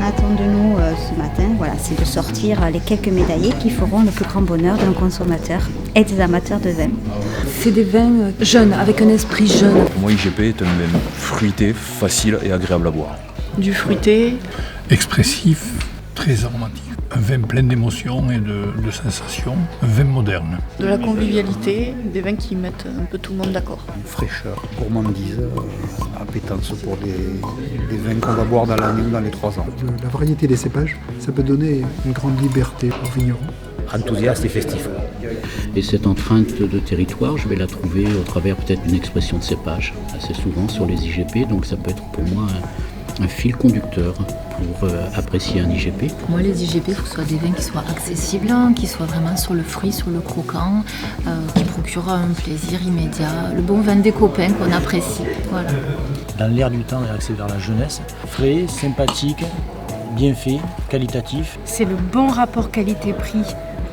attend de nous ce matin, voilà, c'est de sortir les quelques médaillés qui feront le plus grand bonheur d'un consommateur et des amateurs de vin. C'est des vins jeunes, avec un esprit jeune. Pour moi, IGP est un vin fruité, facile et agréable à boire. Du fruité. Expressif, très aromatique. Un vin plein d'émotions et de sensations. Un vin moderne. De la convivialité, des vins qui mettent un peu tout le monde d'accord. Une fraîcheur, gourmandise, appétence pour des vins qu'on va boire dans l'année ou dans les 3 ans. La variété des cépages, ça peut donner une grande liberté aux vignerons. Enthousiaste et festif. Et cette empreinte de territoire, je vais la trouver au travers peut-être d'une expression de cépage, assez souvent sur les IGP, donc ça peut être pour moi un fil conducteur pour apprécier un IGP. Pour moi, les IGP, il faut que ce soit des vins qui soient accessibles, qui soient vraiment sur le fruit, sur le croquant, qui procurent un plaisir immédiat, le bon vin des copains qu'on apprécie. Voilà. Dans l'air du temps et axé vers la jeunesse, frais, sympathique, bien fait, qualitatif. C'est le bon rapport qualité-prix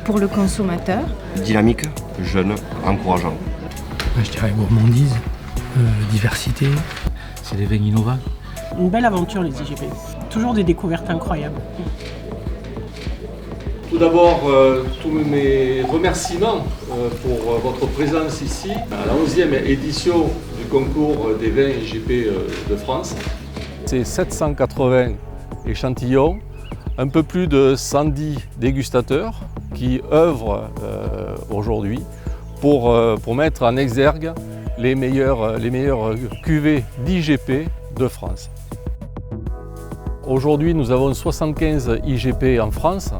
pour le consommateur. Dynamique, jeune, encourageant. Je dirais gourmandise, diversité. C'est des vins innovants. Une belle aventure les IGP. Toujours des découvertes incroyables. Tout d'abord, tous mes remerciements pour votre présence ici à la 11e édition du concours des vins IGP de France. C'est 780 échantillons, un peu plus de 110 dégustateurs qui œuvrent aujourd'hui pour mettre en exergue les meilleures cuvées d'IGP de France. Aujourd'hui, nous avons 75 IGP en France.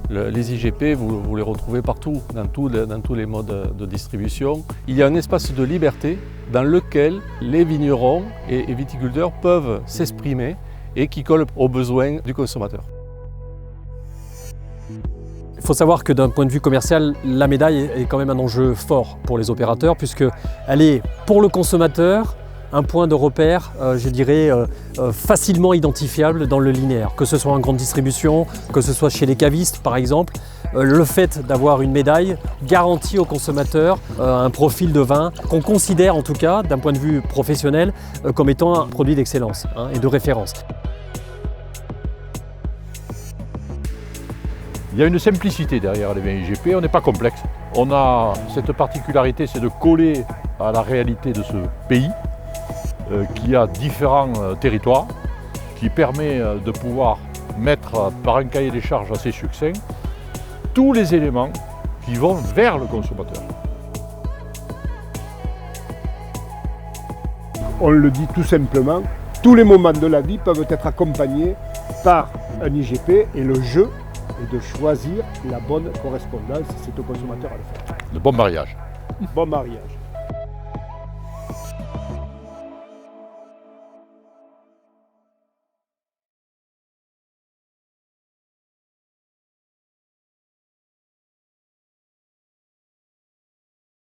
Les IGP, vous les retrouvez partout, dans tous les modes de distribution. Il y a un espace de liberté dans lequel les vignerons et viticulteurs peuvent s'exprimer et qui colle aux besoins du consommateur. Il faut savoir que d'un point de vue commercial, la médaille est quand même un enjeu fort pour les opérateurs puisqu'elle est pour le consommateur un point de repère, je dirais, facilement identifiable dans le linéaire. Que ce soit en grande distribution, que ce soit chez les cavistes par exemple, le fait d'avoir une médaille garantit au consommateur un profil de vin qu'on considère en tout cas, d'un point de vue professionnel, comme étant un produit d'excellence et de référence. Il y a une simplicité derrière les vins IGP, on n'est pas complexe. On a cette particularité, c'est de coller à la réalité de ce pays, qui a différents territoires, qui permet de pouvoir mettre par un cahier des charges assez succinct tous les éléments qui vont vers le consommateur. On le dit tout simplement, tous les moments de la vie peuvent être accompagnés par un IGP et le jeu est de choisir la bonne correspondance, c'est au consommateur à le faire. Le bon mariage. Bon mariage.